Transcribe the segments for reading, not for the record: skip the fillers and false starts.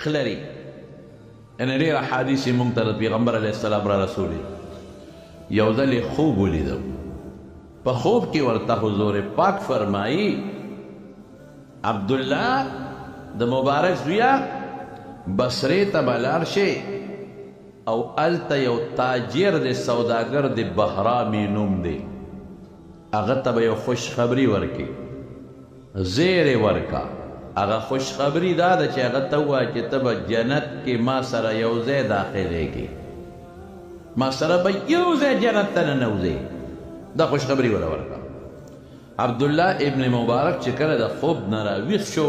خلري ان ډېر احادیث مونږ ته د پیغمبر علیه السلام را رسولي یو ځل یې خوب ولیدم په خوب کې ورته حضور پاک فرمایي عبدالله د مبارک زویا بصرې ته به لاړ شې او هلته یو تاجر دی سوداګر دی بهرامي نوم دی هغه ته به یو خوشخبري ورکړي زیرې ورکه هغه خوشخبري دا ده چې هغه ته ووایه چې ته به جنت کې ما سره یو ځای داخلېږي ما سره به یو ځای جنت ته ننوځې دا خوشخبري وله ورکړه عبدالله ابن مبارک چې کله د خوب نه راویښ شو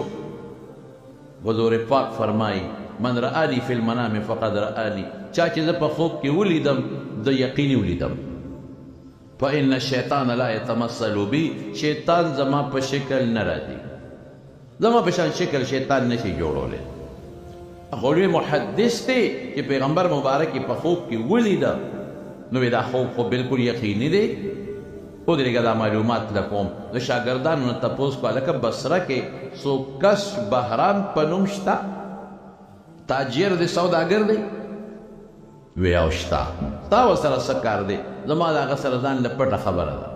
حضور پاک فرمایي من رآني فی المنام فقد رآني چا چې زه په خوب کې ولیدم د یقیني ولیدم فإن الشیطان لا يتمثل بي شیطان زما په شکل نه راځي زما په شان شکل شیطان نشي جوړولی هغه لوی محدث دی چې پیغمبر مبارک په خوب کې ولیده نو دا خوب خو بالکل یقیني دی ودرېږه دا معلومات لکوم د شاګردانو نه تپوس کړه لکه بصره کې څوک کس بهرام په نوم شته تاجر دی سوداګر دی وی او شته تا ورسره څه کار دی زما د هغه سره ځان له پټه خبره ده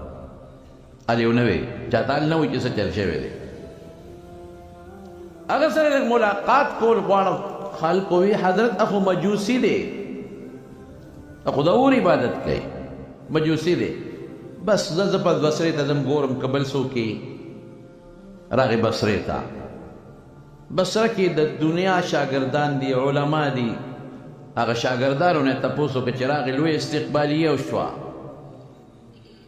هلې یو نه وی چاته هل نه وي چې څه چل شوی دی هغه سره لږ ملاقات کول غواړم خلکو وی حضرت اخو مجوسي دی اخو د اور عبادت کوي مجوسي دی بس زه په بصرې ته ځم ګورم که بل څوک راغی بصرې ته بصره کې د دنیا شاګردان دي علما دي هغه شاګردانو نه تپوس وکړه چې راغی لوی استقبالیه وشوه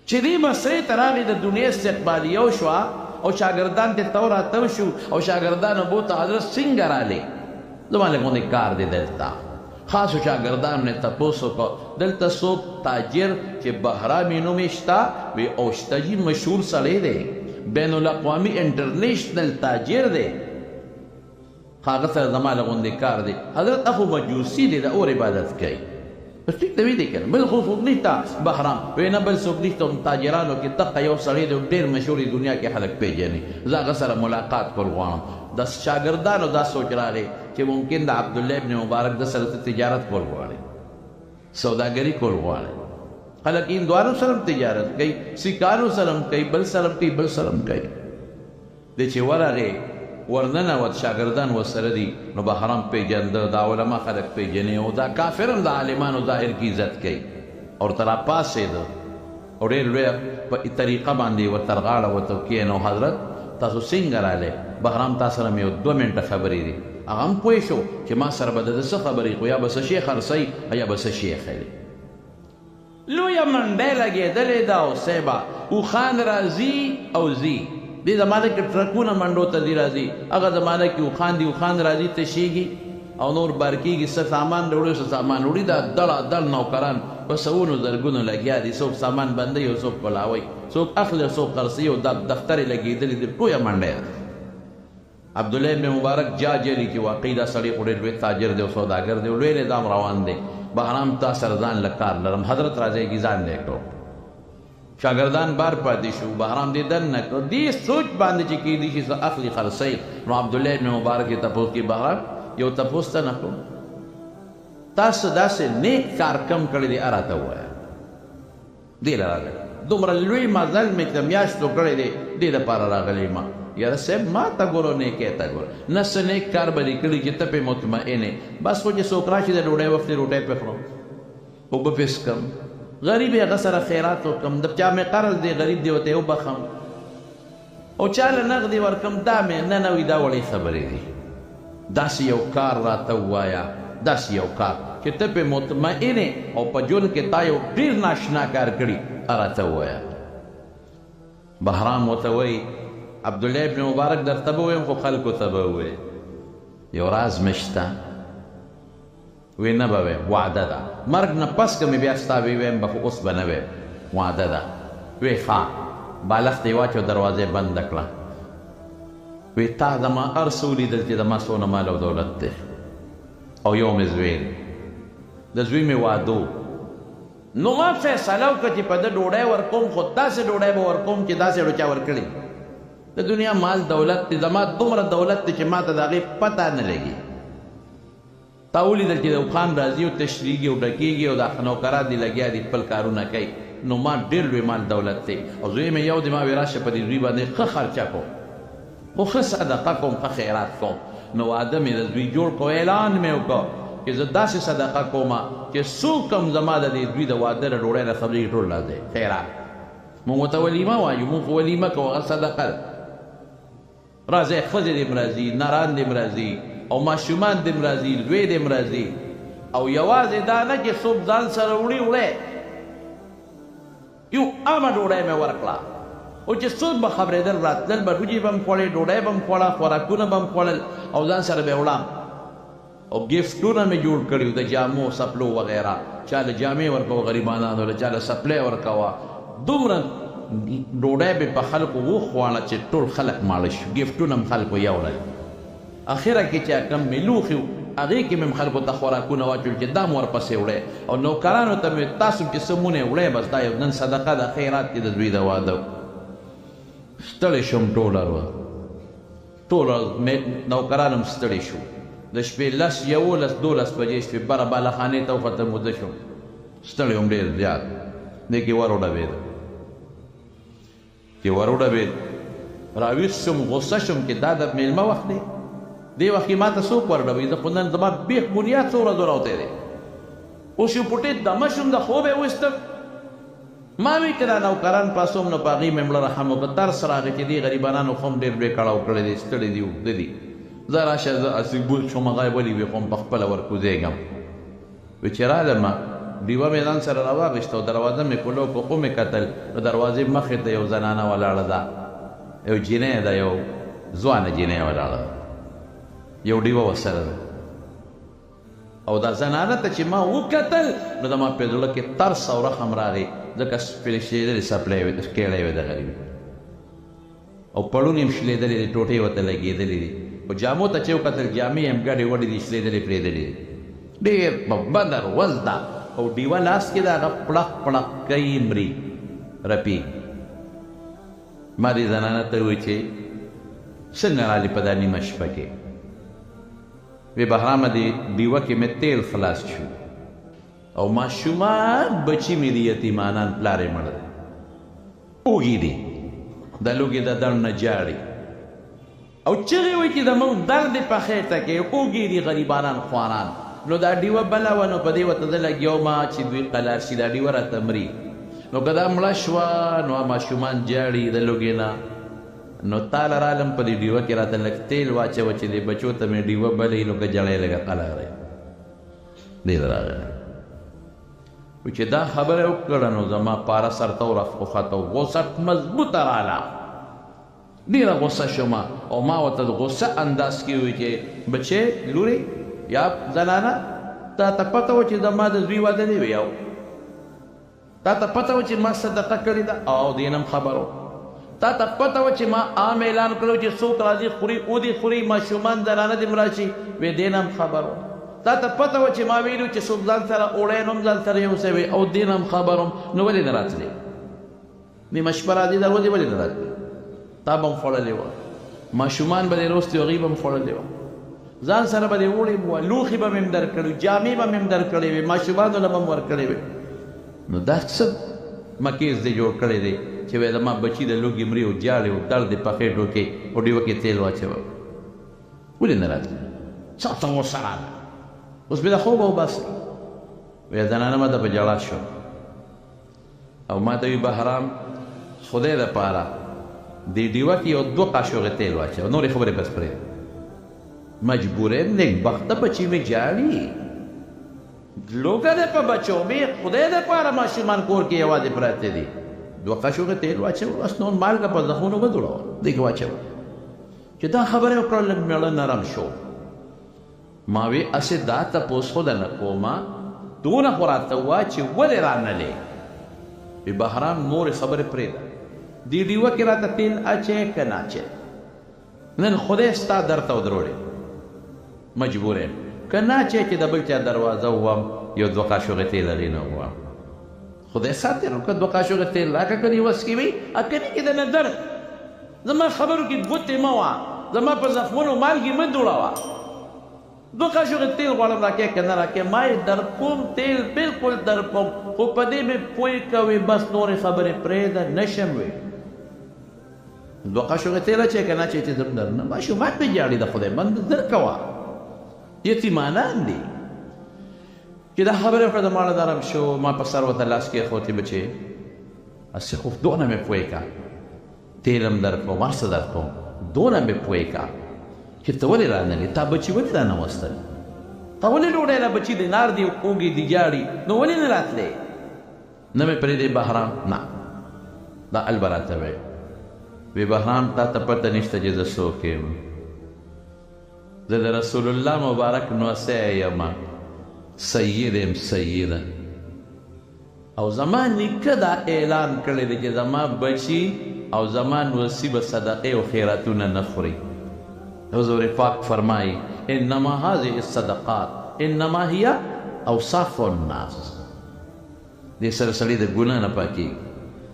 چې دې بصرې ته راغی د دنیا استقبالیه وشوه او شاګردان ته تو راتو شو او شاګردانو بوته حضرت څنګه رالی زما لږ غوندې کار دی دلته خاصو شاګردانو نه تپوس وکړه دلته څوک تاجر چې بهرامي نوم یې شته وی او شته جي مشهور سړی دی بین الاقوامي انټرنیشنل تاجر دی هغه سره زما له غوندې کار دی حضرت اخو مجوسي دی د اور عبادت کوي بس ټیک ته وی دی که نه بل خو څوک نشته بهرام وی نه بل څوک نشته تاجرانو کې دقه یو سړی دی ډېر مشهور دنیا کې خلک پیژني زه هغه سره ملاقات کول غواړم د شاګردانو دا سوچ راغی چې ممکن د عبدالله ابن مبارک د سره تجارت کول غواړي سوداګري کول غواړي خلک هندوانو سره تجارت کوي سیکانو سره کوي بل سره کوي بل سره کوي د چې ورغې ورننوت شاګردان ورسره دي نو بهرام پیژنده دا علما خلک پیژني او دا کافر هم د عالمانو ظاهر کې عزت کوي او ورته راپاڅېده او ډېر لویه په طریقه باندې ورته غاړه ورته کښېنو حضرت تاسو څنګه رالی بهرام تا سره مې یو 2 منټه خبرې دي هغه هم پوه شو چې ما سره به د څه خبرې خو یا به څه شی خرڅوي یا به څه شی اخلي لویه منډی لګېدلې ده او صیبه اوښان راځي او ځي دې زمانه کې ټرکونه منډو ته دي راځي هغه زمانه کې اوښان دي اوښان راځي تشېږي او نور بار کېږي څه سامان راوړي څه سامان وړي دا دړ نوکران په سوونو زرګونو لګیا دي څوک سامان بندوي او څوک پلاوي څوک اخلي او څوک خرڅوي او دا دفتر یې لګېدلي دي ټویه منډی ده عبدالله ابن مبارک جاجلي چې واقعي دا سړی خو ډېر لوی تاجر دی او سوداګر دی او لوی نظام روان دی بهرام تا سره ځان له کار لرم حضرت راځئ کې ځان دی کړو شاګردان بار پاتې شو بهرام دې دننه کړو دې سوچ باندې چې کېدي شي څه اخلي خرڅوي نو عبدالله ابن مبارک یې تپوس کې بهرام یو تپوس ته نه کړو تاسو داسې نیک کار کم کړی دی راته ووایه دې له راغلی دومره لوی مزل مې چې میاشتو کړی دی دې دپاره راغلی ما یاره صاحب ما ته ګورو نیکۍ ته ګوره نه څه نیک کار به دې کړي چې ته پې مطمئنې بس خو چې څوک راشي د ډوډۍ وخت روټۍ پې خورم اوبه پې څکم غریب یې هغه سره خیرات وکړم د چا مې قرض دی غریب دی ورته یې وبخم او چا له نغدې ورکړم دا مې نه وي دا وړې خبرې دي داسې یو کار راته ووایه داسې یو کار چې ته پې مطمئنې او په ژوند کې تا یو ډېر ناشنا کار کړي راته ووایه بهرام ورته وایي عبدالله ابن مبارک درته به ووایم خو خلکو ته به ووایې یو راز مې شته وی نه به ویم وعده ده مرګ نه پس که مې بیا ستا ویم به خو اوس به نه ویم وعده ده وی ښه بالښت یې واچو دروازې بنده کړه وی تا زما هر څه ولیدل چې زما څونه مال او دولت دی او یو مې زوی دی د زوی مې واده نو ما فیصله وکړه چې په ده ډوډۍ ورکوم خو داسې ډوډۍ به ورکوم چې داسې ډو چا ورکړي د دنیا مال دولت دی زما دومره دولت دی چې ما ته د هغې پته نه لګي تا ولیدل چې د اوښان راځي او تشریږي او ډکېږي او دا نوکران دي لګیا دي خپل کارونه کوي نو ما ډېر لوی مال دولت دی او زوی مې یو دی ما وی راشه په دې زوی باندې ښه خرچه کوم خو ښه صدقه کوم ښه خیرات کوم نو واده مې د زوی جوړ کړو اعلان مې وکړو چې زه داسې صدقه کوم چې څوک هم زما د دې زوی د واده د ډوډۍ نه خبرې ټول راځي خیرات مونږ ورته ولیمه وایو مونږ خو ولیمه کوو هغه صدقه ده راځئ ښځې دې م راځي نران دې م راځي او ماشومان دې م راځي لوی دې م راځي او یوازې دا نه چې څوک ځان سره وړي وړی یو عامه ډوډۍ مې ورکړه او چې څوک به خبرېدل راتلل به ډوډۍ به م خوړې ډوډۍ به م خوړه خوراکونه به م خوړل او ځان سره به وړم او ګفټونه مې جوړ کړي د جامو سپلو وغیره چا له جامې ورکوه غریبانانو له چا له سپلی ورکوه دومره ډوډۍ به په خلکو وخواړه چې ټول خلک ماړه شو ګفټونه م خلکو یوړل اخره کې چې کم مې لوښي و هغې کې مې خلکو ته خوراکونه واچول چې دا م ورپسې وړی او نوکرانو ته مې تاسو چې څه مونې وړی بس دا یو نن صدقه ده خیرات کې د دوی د واده ستړی شوم ټوله ورځ ټوله نوکران هم ستړي شو د شپې 10 11 12 بجې شوې بره بالخانې ته وختم وده شوم ستړی هم ډېر زیات دې کې ور وډبېد چې ور وډبېد راویښ شوم غصه شوم چې دا د میلمه وخت دی دې وخت کې ما ته څوک ور وډبوي زه خو نن زما بیخ بنیاد څو ورځو راوتی دی اوس یو پټې دمه شوم د خوب یې ویستم ما وی که دا نوکران پاسوم نو په هغې مې مړه رحم وکړه ترس راغی چې دې غریبانانو خو هم ډېر لوی کړاو کړی دی ستړي دي اوږده دي زه راشه زه هسې بوج شوم هغه یې ولي وي خو هم پخپله ورکوزېږم وی چې رالمه ډیوه مې ځان سره راواخېسته او دروازه مې کولو په خو مې کتل نو دروازې مخې ته یو زنانه ولاړه ده یو جینۍ ده یو ځوانه جینۍ ولاړه ده یو ډیوه ورسره ده او دا زنانه ته چې ما وکتل نو زما په زړه کې ترس او رحم راغی ځکه شلېدلې سپلی وې کېړی وې د غریب او پړونې هم شلېدلې دي ټوټې ورته لګېدلې دي او جامو ته چې وکتل جامې هم ګډې وډې دي شلېدلې پرېدلې دي ډېر بده ورځ ده او ډیوه لاس کې ده هغه پړق پړق کوي مري رپي ما دې زنانه ته ووایي چې څنګه رالې په دا نیمه شپه کې وی بهرامه دې ډیوه کې مې تیل خلاص شو او ماشومان بچي مې دي یتیمانان پلار یې مړ دی اوږي دي د لوږې د دړ نه جاړي او چغې وایي چې زموږ درد یې په خېټه کې اوږي دي غریبانان خواران نو دا ډیوه بله وه نو په دې ورته زه لګیا چې دوی قلار شي دا ډیوه راته مري نو که دا مړه شوه نو ماشومان جاړي د لوږې نه نو تاله رالم په دې ډیوه کې راته لږ تیل واچوه چې دې بچو ته مې ډیوه بلې نو که جړی لږه قلاره دې ته راغلی چې دا خبره وکړه نو زما پاره سر ته وراخوخته غوسه مضبوطه راله ډېره غوسه شوم او ما ورته د غوسه انداز کې ووایي چې بچې لورې یا زنانه تا ته پته وه چې زما د زوی واده دی یو تا ته پته وه چې ما صدقه کړې ده او دې نه هم خبر و تا ته پته وه چې ما عام اعلان کړی چې څوک راځي خوري او دې خوري ماشومان زنانه دې م راشي وی دې نه هم خبر و تا ته پته وه چې ما ویلو چې څوک ځان سره اوړی نو هم ځان سره یوسوي او دې نه هم خبر وم نو ولې نه راتلې نیمه شپه راځي دروازې ولې نه راتلې تا به هم خوړلې وه ماشومان به دې روستې هغوی به هم خوړلې وه ځان سره به دې وړې وه لوښي به مې هم درکړي جامې به مې هم درکړې وې ماشومانو له به هم ورکړې وې نو دا څه مکیز دې جوړ کړی دی چې وایي زما بچي د لوږې مري او جاړې او درد یې په خېټو کې او ډیوه کې تیل واچوه ولې نه راتلې څه ته غوسه راغله اوس مې د خوبه وباسئ وایي زنانه ما ته په ژړا شو او ما ته وي بهرام خدای دپاره دې ډیوه کې یو 2 قاشوغې تیل واچوه نورې خبرې بس پرېږده مجبور یم نیکبخته بچي مې جاړي لوږه ده په بچو مې خدای دپاره ماشومان کور کې یوازې پراته دي 2 قاشوغې تیل واچوه بس نور مالګه په زخمونو مه دوړوه دې کې واچوه چې دا خبره وکړه لږ میړه نرم شو ما وی اسې دا تپوس خو درنه کومه دونه خو راته ووایه چې ولې رانلې وی بهرام نورې خبرې پرېږده دې ډیوه کې راته تیل اچې که نه اچې نن خدای ستا درته ودروړې مجبور یم که نه اچې چې د بل چا دروازه ووهم یو 2 قاشوغې تیل هغې نه ووهم خدای ساتې نو که 2 قاشوغې تیل راکړه که دې وس کې وي کنې کې د نظر زما خبرو کې ګوتې مه وه زما په زخمونو مالګې مه دوړوه دو قاشوغې تیل غواړم راکې که نه راکې ما یې در کوم تیل بلکل در کوم خو په دې مې پوه کوي بس نورې خبرې پرېږده نشم وی دو قاشوغې تیل اچې که نه اچې چې زم درنه ماشومان مې جاړي د خدای بند در کوه یتیمانان دي چې دا خبرې وکړه د ماړه نرم شو ما په سر ورته لاس کېښودې بچې هسې خو دونه مې پوه کا تیلم در کوم هر څه در کوم دونه مې پوه کا چې ته ولې رانغلې تا بچي ولې رانوستل تا ولې ډوډۍ را بچي دی نار دی کوږي دی جاړي نو ولې نه راتلې نه مې پرېږدې بهرام نه دا ال به راته وی وی بهرام تا ته پته نشته چې زه څوک یم زه د رسول الله مبارک نوسی یم سید یم سیده او زما نیکه دا اعلان کړی دی چې زما بچي او زما نوسی به صدقې او خیراتونه نه خوري حضور پاک فرمائی انما هذه الصدقات انما هي اوصاف الناس دې سره سړی د ګناه نه پاکي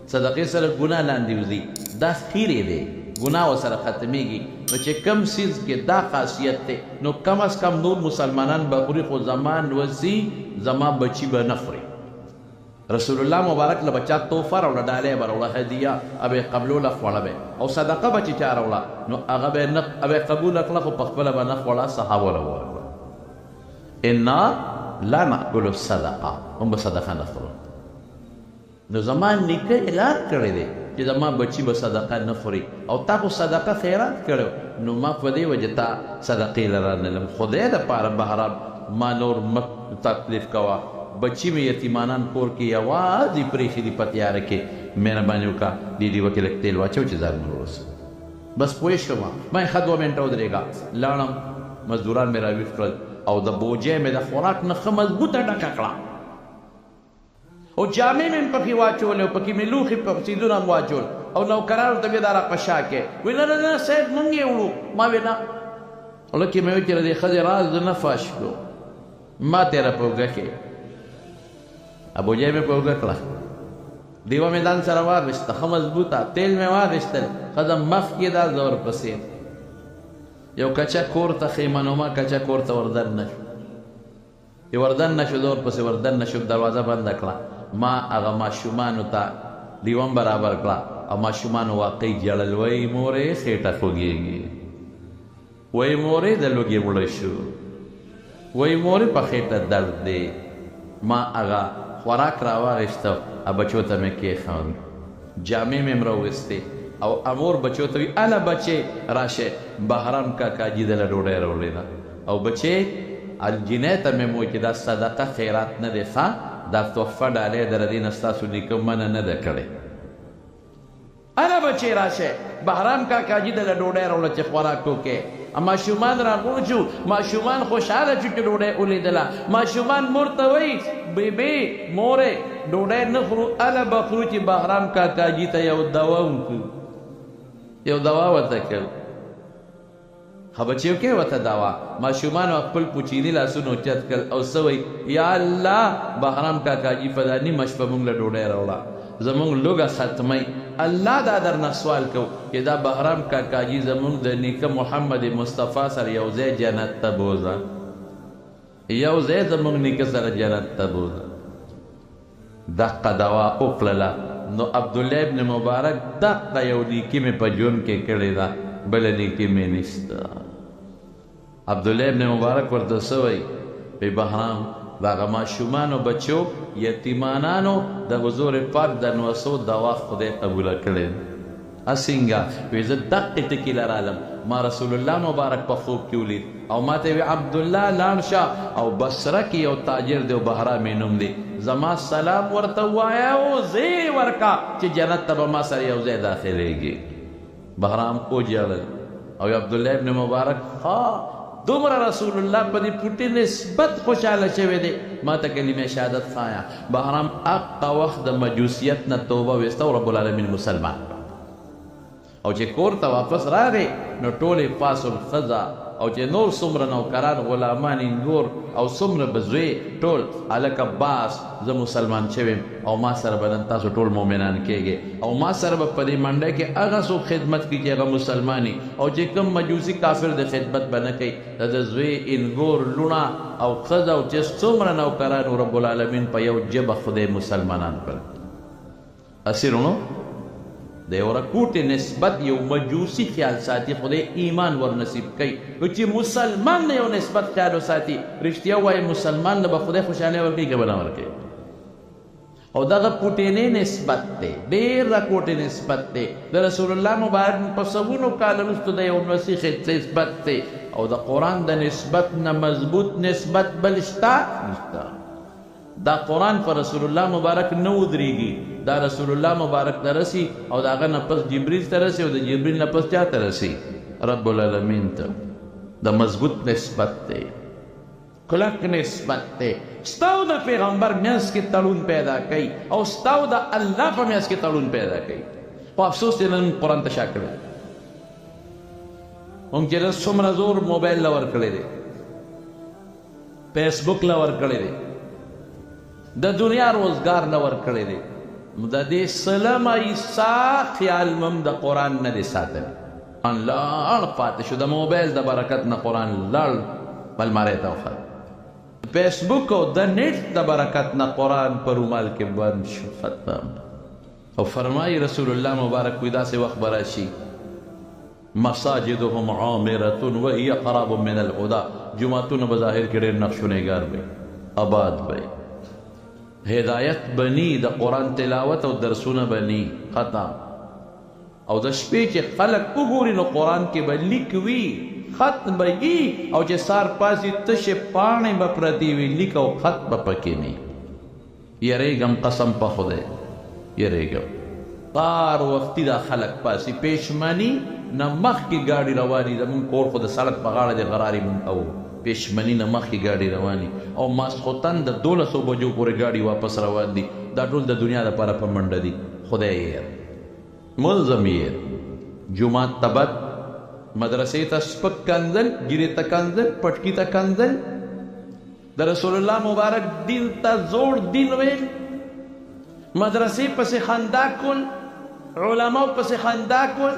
صدقې سره ګناه لاندې وځي دا خیرې دی ګناه ورسره ختمیږي نو چې کم سیز کې دا خاصیت دی نو کم از کم نور مسلمانان به خوري خو زما نوسی زما بچي به نه خوري رسول الله مبارک له بچا تحفه راوړه ډالۍ به راوړه هدیه ابه قبلوله خوړه به او صدقه به چې چا راوړه نو هغه به نه ابه قبوله کړه خو په خپله به نه خوړه صحابه راوړه انا لا ناکل الصدقه هم به صدقه نه خورو نو زما نیکه اعلان کړی دی چې زما بچي به صدقه نه خوري او تا خو صدقه خیرات کړو نو ما په دې وجه تا صدقې له رانلم خدای دپاره بهرام ما نور مه تکلیف کوه بچی میں یتیمانان کور کې یوازې پرېښي دي په تیاره کې مهرباني وکړه دې ډېوه کې لږ تیل واچو چې ځان مې ورسو بس پوه شوم ما یې ښه 2 منټه ودرېږه لاړم مزدوران مې راویښ کړل او د بوجۍ مې د خوراک نه ښه مضبوطه ډکه کړه او جامې مې پکې واچولې او پکې مې لوښي سیندونه هم واچول او نوکرانو ته مې دا را په شا کې وایي نه نه صاحب مونږ یې وړو ما وې نه لکې مې وایي چې د دې ښځې راز نه فاش کړو ما تېره په اوږه کې ابوجۍ مې په اوږه کړه دیوه مې ځان سره واخیسته ښه مضبوطه تیل مې واخیستل ښځه مخکې دا زه ورپسې یو کچه کور ته خیمنومه کچه کور ته وردن نه شو چې وردن نه شو زه ورپسې وردن نه شوم دروازه بنده کړه ما هغه ماشومانو ته دیوه هم برابر کړه او ماشومانو واقعي ژړل وایي مورې خېټه خوږېږي وایي مورې د لوږې مړه شو وایي مورې په خېټه درد دی ما هغه خوراک راواخیسته او بچو ته مې کېښود جامې مې هم راویستې او امور بچو ته وي اله بچې راشه بهرام کاکا جي دله ډوډۍ راوړې ده او بچې الجینۍ ته مې وویل چې دا صدقه خیرات نه دی ښه دا تحفه ډالۍ در دې نه ستاسو نیکه منه نه ده کړې اله بچې راشه بهرام کاکا جي دله ډوډۍ راوړه چې خوراک وکړې ماشومان راغونډ شو ماشومان خوشحاله شو چې ډوډۍ ولیدله ماشومان مور ته وایي بیبي مورې ډوډۍ نه خورو اله به خورو چې بهرام کاکا جي ته یو دوا وکړو یو دوا ورته کړو ښه بچیو کې ورته دوا ماشومانو خپل پوچیني لاسونه اوچت کړل او څه وایي یا الله بهرام کاکا جي په دا نیمه شپه موږ له ډوډۍ راوړه زمونږ لوږه ختمئ الله دا درنه سوال کو چې دا بهرام کاکا جي زمونږ د نیکه محمد مصطفی سره یو ځای جنت ته بوځه یو ځای زمونږ نیکه سره جنت ته بوځه دقه دوا وکړله نو عبدالله ابن مبارک دقه یو نیکي مې په ژوند کې کړې ده بله نیکي مې نشته عبدالله ابن مبارک ورته څه وایي وایي بهرام د هغه ماشومانو بچو یتیمانانو د حضور پاک د نوسو دوا خدای قبوله کړې اسینګه وایي زه دقې ټکي لرالم ما رسول الله مبارک په خوب کې ولید او ما ته وی عبدالله لاړ شه او بصره کې یو تاجر دی او بهرام یې نوم دی زما سلام ورته ووایه او زی ورکه چې جنت ته به ما سره یو ځای داخلېږي بهرام وژړل او عبدالله ابن مبارک ها دومره رسول الله په دې پټې نسبت خوشحاله شوی دی ما ته کلمه شهادت ښایه بهرام هغه وخت د مجوسیت نه توبه ویسته او رب العالمین مسلمان او چې کور ته واپس راغی نو ټولې پاس الخزه او چې نور څومره نوکران غلامان انګور او څومره به زوی ټول هلکه باس زه مسلمان شویم او ما سره به نن تاسو ټول مؤمنان کېږئ او ما سره به په دې منډه کې هغه څوک خدمت کړي چې هغه مسلماني او چې کوم مجوسي کافر د خدمت به نه کوي د زوی انګور لوڼه او ښځه او چې څومره نوکران رب العالمین په یو ژبه خدای مسلمانان کړل اسیرونو د یو رکوټې نسبت یو مجوسي خیال ساتي خدای ایمان ور نصیب کوي چې مسلمان نه یو نسبت خیال وساتي رښتیا وایي مسلمان نه به خدای خوشحالي ورکوي که به نه ورکوي او دغه پوټینې نسبت دی ډېر راکوټې نسبت دی د رسول الله مبارک په سوونو کال وروسته د یو مسیح نسبت دی او د قرآن د نسبت نه مضبوط نسبت بل شته نشته دا قرآن پر رسول الله مبارک نه ودرېږي دا رسول الله مبارک ته رسي او د هغه نه پس جبریل ته رسي او د جبریل نه پس چا ته رسي رب العالمین ته د مضبوط نسبت دی کلک نسبت دی ستاو د پیغمبر میانس کې تړون پیدا کوي او ستاو د الله په میانس کې تړون پیدا کوي خو افسوس دی نن قرآن ته شا کړی موږ چې نن څومره زور موبایل له ورکړی دی فیسبوک له ورکړی دی د دنیا روزګار نه ورکړی دی د دې سلم عیسی خیال مم د قرآن نه دی ساتلی لاړ پاتې شو د موبایل د برکت نه قرآن لاړ المارۍ ته وخت فیسبوک او د نیټ د برکت نه قرآن په رومال کې بند شو ختم او فرمایي رسول الله مبارک وي داسې وخت به راشي مساجدهم عامرة وهي قراب من الهدى جماعتونه به ظاهر کې ډېر نقشونیګار وي آباد وي هدایت بنی د قرآن تلاوت او درسونه بنی ختم او د شپې چې خلک وګوري نو قرآن کې به لیک وي خط به وي او چې سار پاسې تشې پاڼې به پرتې وي لیک او خط به پکې نه یریږم قسم په خدای یریږم بار وختي دا خلک پاسې پېشمني نه مخکې ګاډي رواني زمونږ کور خو د سړک په غاړه د غراري مونږ او پېشمني نه مخکې ګاډي رواني او ماسخوتن د 1200 بجو پورې ګاډي واپس روان دي دا ټول د دنیا لپاره په منډه دي خدای یې ملزم یې جومات ته بد مدرسې ته سپک کنځل ګیرې ته کنځل پټکي ته کنځل د رسول الله مبارک دین ته زوړ دین ویل مدرسې پسې خندا کول علماو پسې خندا کول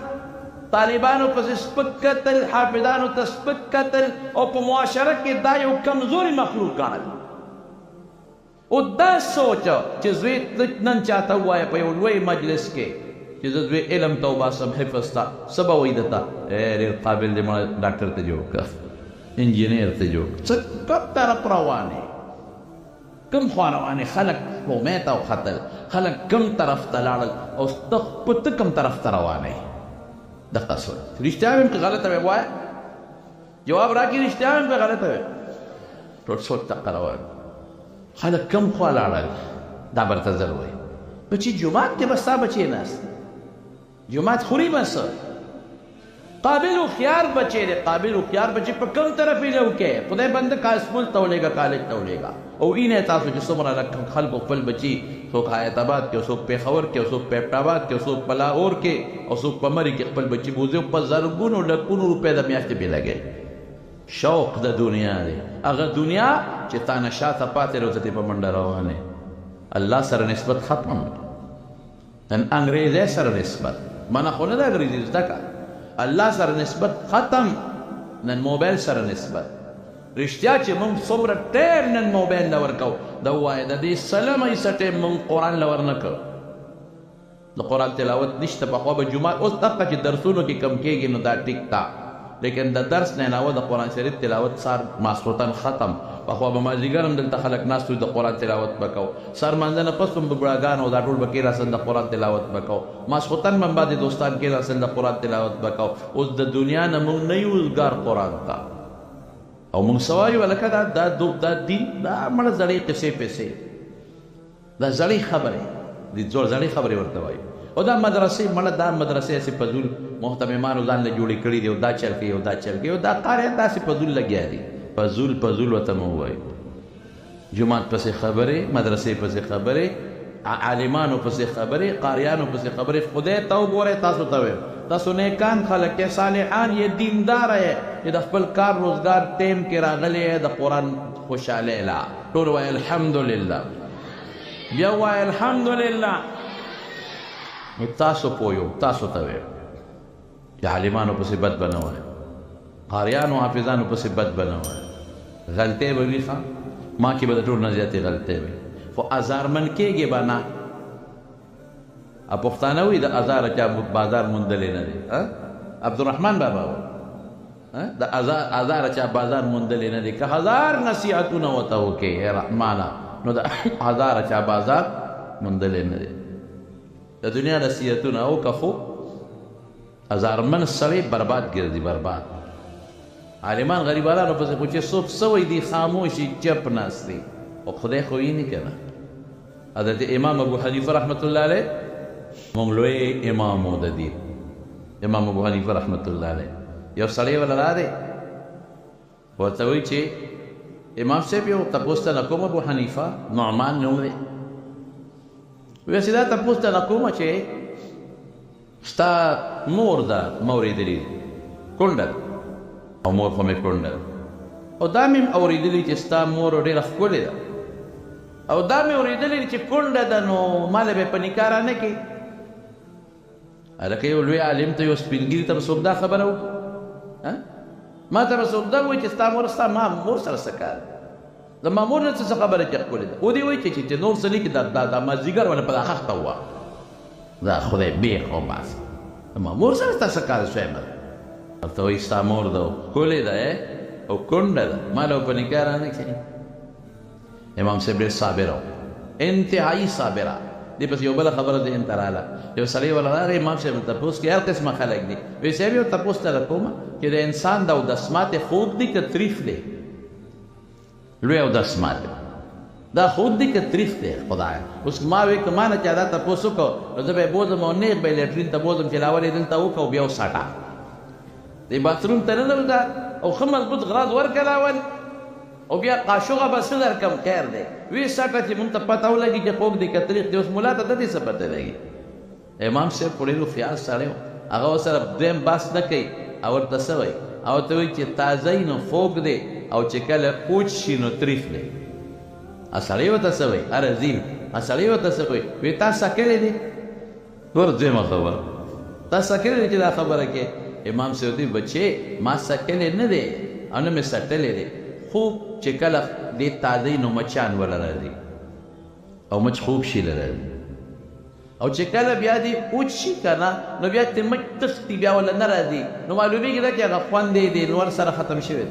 طالبانو پسې سپک کتل حافظانو ته سپک کتل او په معاشره کې دا یو کمزوري مخلوق ګڼل او دا سوچه چې زوی نن چاته ووایه په یو لوی مجلس کې چې زه زوی علم ته وباسم حفظ ته څه به وایي درته ډېر قابل دی مړه ډاکټر ته جوړ کړه انجینیر ته جوړ څه کوم طرف روانې کوم خوا روانې خلک قومې ته وختل خلک کوم طرف ته لاړل او ته کوم طرف ته روانې دقه سوال رښتیا ویم که غلطه ویم وایه جواب راکړي رښتیا ویم که غلطه ویم ټول سوچ دقه روان خلک کوم خوا لاړل دا به درته زر وایي بچي جومات کې به ستا بچی ناست جومات خوري به څه قابل هوښیار بچی دی قابل هوښیار بچی په کوم طرف یې لو کې خدای بنده کاسمول ته ولېږه کالج ته ولېږه او اینې تاسو چې څومره خلکو خپل بچي څوک حیات آباد کې څوک پېښور کې څوک پیپټ آباد کې څوک په لاهور کې او څوک په مري کې خپل بچي بوځي په زرګونو لکونو روپۍ د میاشتې بې لګوي شوق د دنیا دی هغه دنیا چې تا نه شاته پاتې روزه په منډه روانې الله سره نسبت ختم نن انګریزۍ سره نسبت منه خو نه ده انګریزي زده کړه الله سره نسبت ختم نن موبایل سره نسبت رښتیا چې موږ څومره ټیم نن موبایل له ورکوو دا ووایه د دې سلم ایسه ټیم موږ قرآن له ورنه کړ د قرآن تلاوت نشته پخوا به جومات اوس دقه چې درسونو کې کم کېږي نو دا ټیک تا لیکن د درس نه علاوه د قرآن شریف تلاوت سار ماسخوتن ختم پخوا به مازدیګر هم دلته خلک ناست وي د قرآن تلاوت به کوو سر مانځه نه پس هم به بوډاګان او دا ټول به کېناستل د قرآن تلاوت به کوو ماسخوتن به هم بعضې دوستان کېناستل د قرآن تلاوت به کوو اوس د دنیا نه موږ نه یو وزګار قرآن ته او موږ څه وایو هلکه دا دین دا مړه زړې قصې پیسې دا زړې خبرې زړې خبرې ورته وایو او دا مدرسې مړه دا مدرسې هسې فضول محتممانو ځان له جوړې کړي دي او دا چل کوي او دا چل کوي او دا قاریان داسې فضول لګیا دي فضول ورته مو ووایو جومات پسې خبرې مدرسې پسې خبرې عالمانو پسې خبرې قاریانو پسې خبرې خدای ته وګورئ تاسو ته وایم تاسو نیکان خلک یې صالحان یې دیندار یې چې د خپل کار روزګار ټیم کې راغلی یې د قرآن خوشحالۍ لا ټول وایي الحمدلله بیا وایي الحمدلله نو تاسو پویو تاسو ته ویم چې عالمانو پسې بد به نه وایي قاریانو حافظانو پسې بد به نه وایي غلطۍ به وي ښه ما کې به د ټول نه زیاتې غلطۍ وي خو ازارمن کېږي به نه پښتانه وایي د ازاره چا بازار موندلی نه دی عبدالرحمن بابا وایي د ازاره چا بازار موندلی نه دی که هزار نصیحتونه ورته وکړې رحمانه نو د هزاره چا بازار موندلی نه دی د دنیا نصیحتونه وکړه خو ازارمن سړی برباد ګرځي برباد عالمان غریبانو پسې خو چې څوک څه وایي دي خاموشي چپ ناست دي او خدای خو یې نه که نه حضرت امام ابو حنیفه رحمت الله علیه مونږ لوی امام و د دین امام ابو حنیفه رحمت الله علیه یو سړی ولا راغی ورته وایي چې امام صاحب یو تپوس ته نه کوم ابو حنیفه نعمان نوم دی وایي چې دا تپوس ته نه کومه چې ستا مور ده ما اورېدلي کونډه ده او مور خو مې کونډه ده او دا مې اورېدلي چې ستا مور ډېره ښکلې ده او دا مې اورېدلي چې کونډه ده نو ماله به په نکاح رانه کړي هلکه یو لوی عالم ته یو سپینګیري ته به څوک دا خبره وکړي ما ته به څوک دا وایي چې ستا مور ستا ما مور سره څه کار زما مور نه څه خبره چې ښکلې ده و دې وایي چې نور څه نه کړي دا مازدیګر ولا په دا خښته ووه دا خدای بیخ وباسه زما مور سره ستا څه کار شوی ورته وایي ستا مور ده ښکلې ده او کونډه ده ما له په نکاح رانه کړي امام صاحب ډېر صابره انتهایي صابره دې پسې یو بله خبره ذهن ته راغله یو سړی ولا راغی امام صاحب ته تپوس کې هر قسمه خلک دي وایي صاحب یو تپوس ته کومه چې د انسان د اودسمات خوږ دی که تریخ دی لوی اودسمات دا خوږ دی که تریخ دی خدایه اوس ما وایي که ما نه چا دا تپوس وکړو نو زه به یې بوځم او نیغ به یې لیټرین ته بوځم چې لاول یې دلته وکړه او بیا وساټه دې باتروم ته نه ننوځه او ښه مضبوط غراض ورکړه لاول او بیا قاشوغه به څه درکړم خیر دی ویې ساټه چې مونږ ته پته ولګي چې خوږ دی که تریخ دی اوس ملا ته د دې څه پته لګي امام صاحب خو ډېر هوښیار سړی و هغه ورسره دویم بحث نه کوي او ورته څه وایي او ورته وایي چې تازه یي نو خوږ دی او چې کله کوچ شي نو تریخ دی سړی ورته څه وایي ارزین سړی ورته څه وایي وایي تا سکلی دی ور دویمه خبره تا سکلی دی چې دا خبره کې امام صاحب دی بچې ما سکلی نه دی او نه مې سټلی دی خوب چې کله دې تازه نو مچان ولا راځي او مچ خوب شي راځي او چې کله بیا دې اوچ شي کنه نو بیا ته مچ تختی بیا ولا نه راځي نو معلومیږي دا چې هغه خوند دی نور سره ختم شوی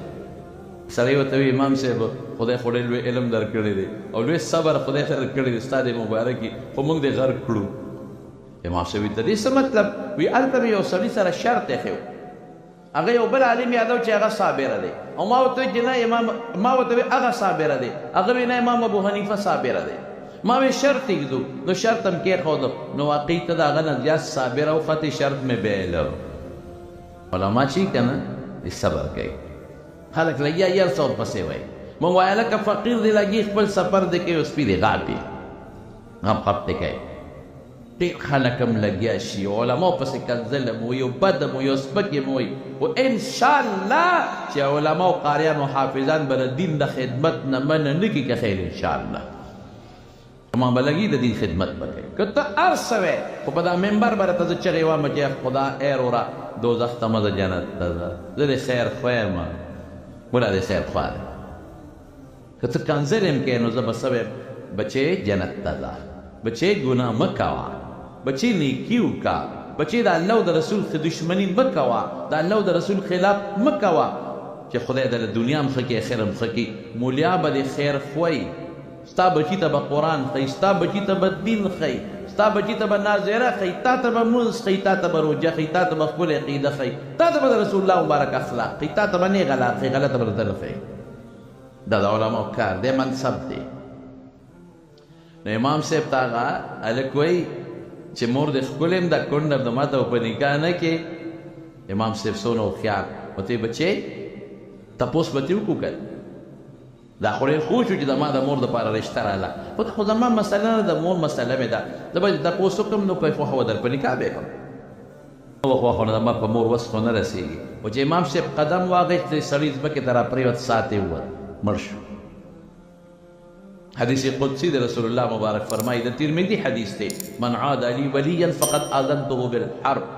سړی ورته وایي امام صاحب خدای خو ډېر لوی علم درکړی دی او لوی صبر خدای سره کړی دی ستا د مبارکي خو موږ دې غرق کړو امام صاحب د دې څه مطلب وی هلته مې یو سړي سره شرط ایښی هغه یو بل عالم یادو چې هغه صابره دی او ما ورته وایي چې نه امام ما ورته وایي هغه صابره دی هغه وایي نه امام ابو حنیفه صابره دی ما وی شرط ایږدو نو شرط هم کېښودو نو واقعي ته د هغه نه زیات صابره وختې شرط مې بیله علما چې که نه صبر کوي خلک لګیا یار څه ورپسې وایي مونږ وایه لکه فقیر دی لګي خپل سفر دی کوي او سپي دی غاپ یې غپ غپ دی کوي ډېر خلک هم لګیا شي علماو پسې کنځل هم وي او بد هم وي او سپک هم وي خو انشاءالله چې علما او قاریان او حافظان به د دین د خدمت نه منع نه کړي که خیر انشاءالله ما به لګي د دین خدمت به کوي که ته هر څه وی خو په دا ممبر به راته زه چغې وایم چې خدا ایر وره دوزخ ته مه ځه جنت ته ځه زه د خیر خوا یم مولا د خیر خوا دی که ته کنځل هم کوې نو زه به څه ویم بچې جنت ته ځه بچې ګناه مه کوه بچې نیکي وکړه بچې د الله او د رسول دشمني مه کوه د الله او د رسول خلاف مه کوه چې خدای د دنیا هم ښه کړي اخر هم ښه کړي مولیا به د خیر خوی ستا بچی ته به قرآن ښیي ستا بچی ته به دین ښیي ستا بچی ته به ناظره ښیي تا ته به مونځ ښیي تا ته به روژه ښیي تا ته به خپل عقیده ښیي تا ته به د رسول الله مبارک اخلاق ښیي تا ته به نیغ اخلاق ښیي غلطه به درته نه ښیي دا د علماو کار دی منصب دی نو امام صاحب ته هغه هلک وایي چې مور دې ښکلې م ده کونډه م ده ما ته په نکاح نه کې امام صاحب څونه هوښیار ورته بچې تپوس به ترې وکړو که دا خو ډېر ښه شو چې زما د مور دپاره رشته راغله خو زما مسله نه د مور مسله مې ده زه به تپوس وکړم نو که یې خوښه وه در په نکاح به یې کړم خو نه ما په مور وس خو نه رسېږي او چې امام صاحب قدم واغېست دی سړي ځمکې ته راپرېوت ساعت یې ووت مړ شو حدیث قدسی د رسول الله مبارک فرمایي د ترمذي حدیث دی من عاد لی ولیا فقد آذنته بالحرب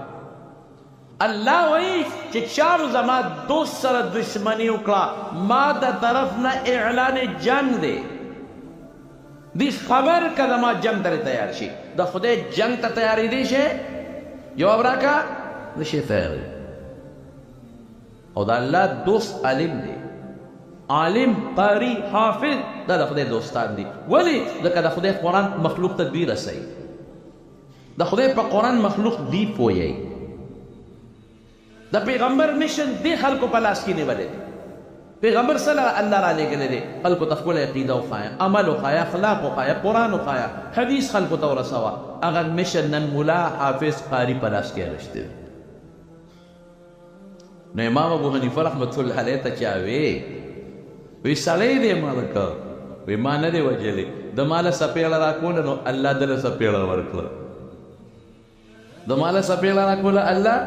الله وایي چې چارو زما دوست سره دشمني وکړه ما د طرف نه اعلان جنگ دی دی خبر که زما جنگ ته تیار شي د خدای جنگ ته تیارېدی شي جواب راکړه نشي تیاری او د الله دوست عالم دی عالم قاری حافظ دا د خدای دوستان دي ولې ځکه د خدای قرآن مخلوق ته دوی رسوي د خدای په قرآن مخلوق دی پوهیږي د پیغمبر میشن دی خلکو په لاس کې نیولی دی پیغمبر صلی الله را لېږلی دی خلکو ته خپله عقیده وښایه عمل وښایه اخلاق وښایه قرآن وښایه حدیث خلکو ته ورسوه هغه میشن نن ملا حافظ قاری په لاس کې اخیستی دی نو امام ابو حنیفه رحمت الله علیه ته چا وی سړی دی ما وکړ وی ما نه دی وجلی د ماله سپېړه راکوله نو الله دله سپېړه ورکړه د ماله سپېړه راکوله الله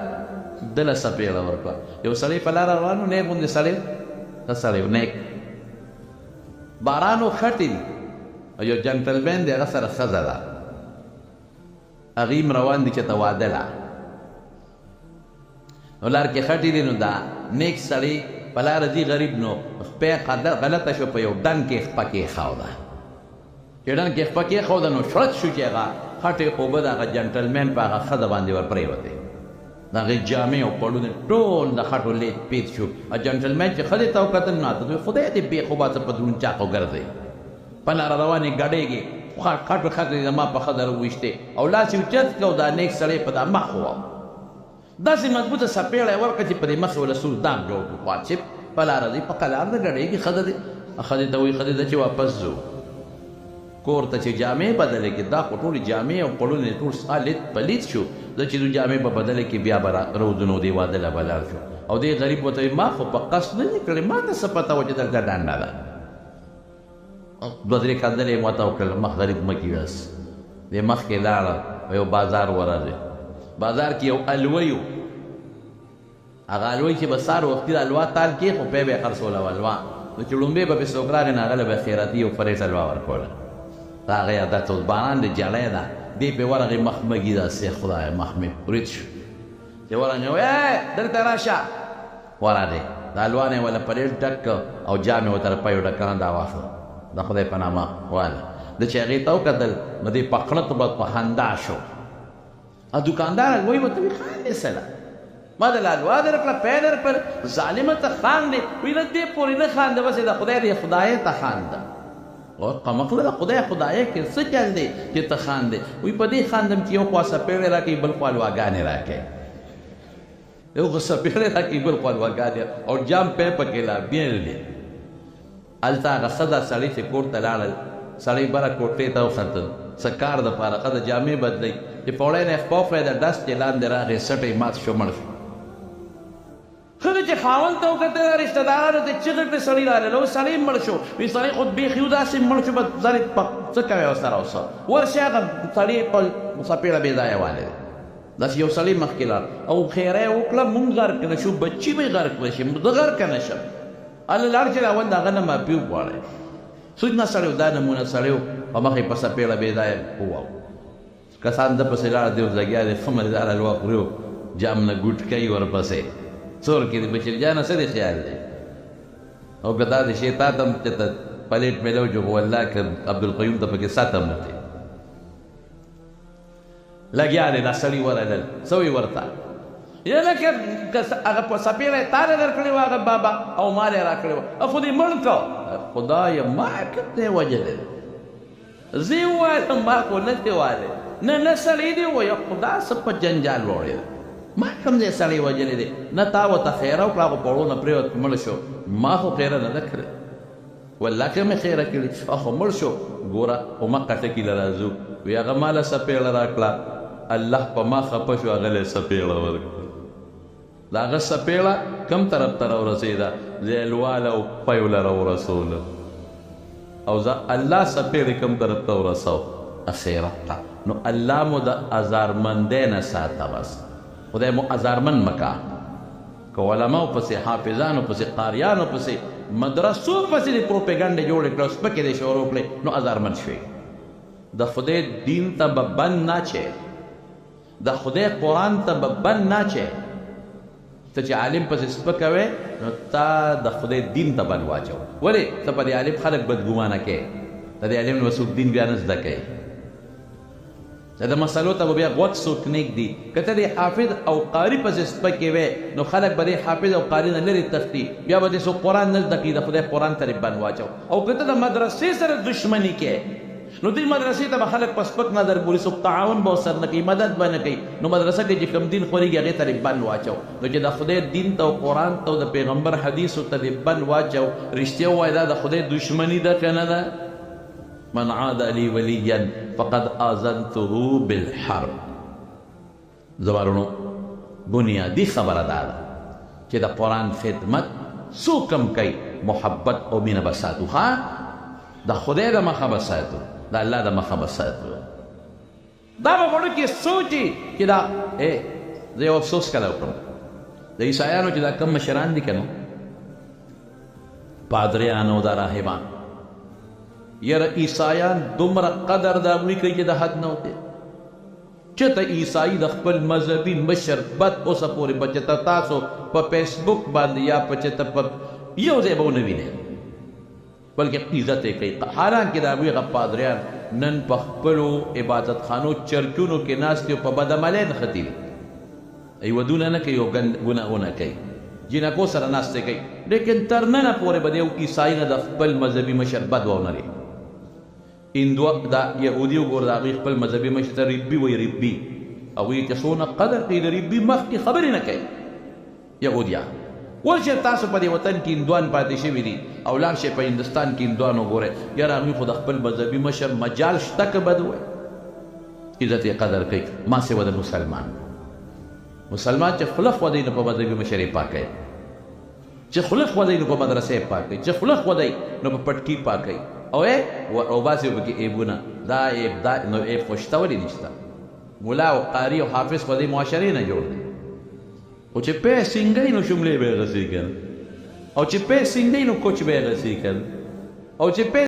دله سپېړه ورکړه یو سړی په لاره روان و نیک غوندې سړی ښه سړی و نیک باران و خټې دي او یو جنټلمین دی هغه سره ښځه ده هغې هم روان دي چې ته واده ده نو لار کې خټې دي نو دا نیک سړی په لاره ځي غریب نو خپې غلطه شو په یو ډنګ کې خپه کېښوده چې ډنګ کې خپه کېښوده نو شړت شو چې هغه خټې اوبه د هغه جنټلمین په هغه ښځه باندې ور پرېوتې د هغې جامې او پړونه ټول د خټو لید پید شو جنټلمین چې ښځې ته وکتل نو ته خدای دې بېخوبه څه په درون چاقو ګرځئ په لاره روانې ګډېږي خټو خټې زما په ښځه راوویشتې او لاس یې اوچت کړه او دا نیک سړی په دا مخ ووه داسې مضبوطه سپېړه یې ورکړه چې په دې مخ یې ولسول دام جوړ کړو واچب په لاره دی په قلار نه ګډېږي ښځه دی ښځې ته وایي ښځې ته چې واپس ځو کور ته چې جامې بدلې کړي دا خو ټولې جامې او پړونه ټول سالید پلید شو زه چې دوی جامې به بدلې کړي بیا به روځو نو دې واده له به لاړ شو او دې غریب ورته وایي ما خو په قصد نه دي کړې ما ته څه پته وه چې دلته ډانډه ده دوه درې خندلې یې ماته وکړل مخ غریب مه کېږاس دې مخکې لاړه په یو بازار ورغې بازار کې یو الوی و هغه الوی چې به سهار وختي د الوا تال کې خو پی به یې خرڅوله و الوا نو چې لومبۍ به پې څوک راغی نو هغه له به خیراتي یو فریټ الوا ورکوله د هغې عادت اوس باران د جړی ده دې پې ورغې مخ مږي داسې خدایه مخ مې برید شو چې ورغې دلته راشه ورغې د الوا نه یې وله پلیټ ډک او جام یې ورته پیو ډکانه دا واخله د خدای په نامه واله د چې هغې ته وکتل نو دې پخړه ته به په خندا شو دوکاندار وایي ورته وایي خاندې سله ما د لالوا درکړه پی درکړه ظالمه ته خاندې وایي نه دې پورې نه خانده بس د خدای دې خدای ته خانده او قمقله د خدای خدای کې څه چل دی چې ته خاندې وایي په دې خاندم چې یو خوا سپېړې راکوي بل خوا الواګانې راکوي یو خوا سپېړې راکوي بل خوا الواګانې او جام پی پکې لا بیل دی هلته هغه ښځه سړی چې کور ته لاړل سړی بره کوټې ته وختل څه کار دپاره ښځه جامې بدلوي چې په وړی نه یې خپه وکړی د ډس چې لاندې راغی سټی مات شو مړ شو ښځه چې خاوند ته وکتل رشته دارانو ته چغې کړې سړي راغلی اوس سړی مړ شو وایي سړی خو بیخي و داسې مړ شو به ځلې څه کوې ورسره اوسه ورشي هغه سړي په څپېړه بې ځایه والی دی داسې یو سړی مخکې لاړ او خیره یې وکړه مونږ غرق نه شو بچي به یې غرق نه شي زه غرقه نه شم هله لاړ چې راول د هغه نه معافي وغواړئ سوچ نه سړی و دا نمونه سړی و په مخ یې په څپېړه بې ځایه وواو کسان ده پسې لاړه دی اوس لګیا دی ښه مزدار حلوا خوري و جام نه ګوټکۍ ورپسې څور کې د بشیر جانه څه دی خیال دی او که دا د شی تا ته هم چې ته پلیټ میلو جو خو والله که عبدالقیوم ته پکې ساته هم نه لګیا دی دا سړي ورغلل څه وایي ورته یا لکه هغه په څپېړه یې تا نه درکړې وه هغه بابا او مال یې راکړې وه خو دې مړ کړه خدایه ما کوم دی وجلی زه یې ووایلم ما خو نه دی وایلی نه سړی دی وایه خدا څه په جنجال وړی دی ما کوم ځای سړی وجلی دی نه تا ورته خیره وکړه هغه په وړو نه پرېوت مړ شو ما خو خیره نه ده کړې والله که مې خیره کړې خو مړ شو ګوره هماغه ټکي له راځو وی هغه ماله څپېړه راکړه الله په ما خفه شو هغه له څپېړه ورکړه د هغه څپېړه کوم طرف ته راورسېده زیلواله او پیو له راورسوله او زه الله څپېړې کوم طرف ته ورسو اخرت ته نو الله مو د ازارمندۍ نه ساته بس خدای مو ازارمن مکا که علماء پسې حافظانو پسې قاریانو پسې مدرسو پسې د پروپیګنډې جوړې کړه سپکې دې شروع کړې نو ازارمن شوې د خدای دین ته به بند نه چې د خدای قرآن ته به بند نه چې ته چې عالم پسې سپکه وې نو تا د خدای دین ته بند واچو ولې ته په دې عالم خلک بدګمانه کې د دې عالم نو څوک دین بیا نه زده کوي دا مسلو ته بیا غوږ څوک نږدي که ته د حافظ او قاري پسې سپکې وې نو خلک به د حافظ او قاري نه لرې تښتي بیا به دې څوک قرآن نه زده کوي د خدای قرآن ته بند واچو او که ته د مدرسې سره دشمني کې نو دې مدرسې ته به خلک په سپک نظر ګوري څوک تعاون به ورسره نه کوي مدد به نه کوي نو مدرسه کې چې کوم دین خورېږي هغې ته بند واچو نو چې د خدای دین ته او قرآن ته او د پیغمبر حدیثو ته بند واچو رښتیا ووایه دا د خدای دشمني ده که نه ده من عاد لي وليا فقد آذنته بالحرب زبارونو بنیادی خبره دا ده چې د قرآن خدمت څوک هم کوي محبت او مینه به ساتو ښه د خدای د مخه به ساتو د الله د مخه به ساتو دا به غواړو کې سوچي چې دا زه یو افسوس کله وکړم د عیسایانو چې دا کم مشران دي که نو پادریان او دا راهبان یاره عیسایان دومره قدر د هغوی کوي چې د حد نه وتی چې ته عیسائی د خپل مذهبي مشر بد اوسه پورې به چې ته تاسو په فیسبوک باندې یا په چې ته په یو ځای به ونه وینئ بلکې عزت یې کوي حالانکې د هغوی هغه پادریان نن په خپلو عبادتخانو چرچونو کې ناست دي او په بدعملۍ نښتي دي ای ودونه نه کوي او ګناهونه کوي جنکو سره ناسته کوي لیکن تر ننه پورې به د یو عیسائی نه د خپل مذهبي مشر بد واونه لري هندو دا یهودي وګوره د هغوی خپل مذهبي مشر ته ربي وایي ربي هغوی چې څونه قدر کوي د ربي مخکې خبرې نه کوي یهودیان اوس چې تاسو په دې وطن کې هندوان پاتې شوي دي او لاړ شئ په هندوستان کې هندوان وګورئ یاره هغوی خو د خپل مذهبي مشر مجال شته که بد وایي عزت یې قدر کوي ما سوه د مسلمان چې خوله خودی نو په مذهبي مشر یې پاکوي چې خوله خودی نو په مدرسه یې پاکوي چې خوله خودی نو په پټکي پاکوي او باسي پکې ایبونه دا ایب دا نو ایب خو شته ولې نشته ملا او قاري او حافظ خو دې معاشرې نه جوړ دی او چې پی سینګی نو شملې به یې غسي کړ او چې پی سینګی نو کوچ به یې غسي کړ او چې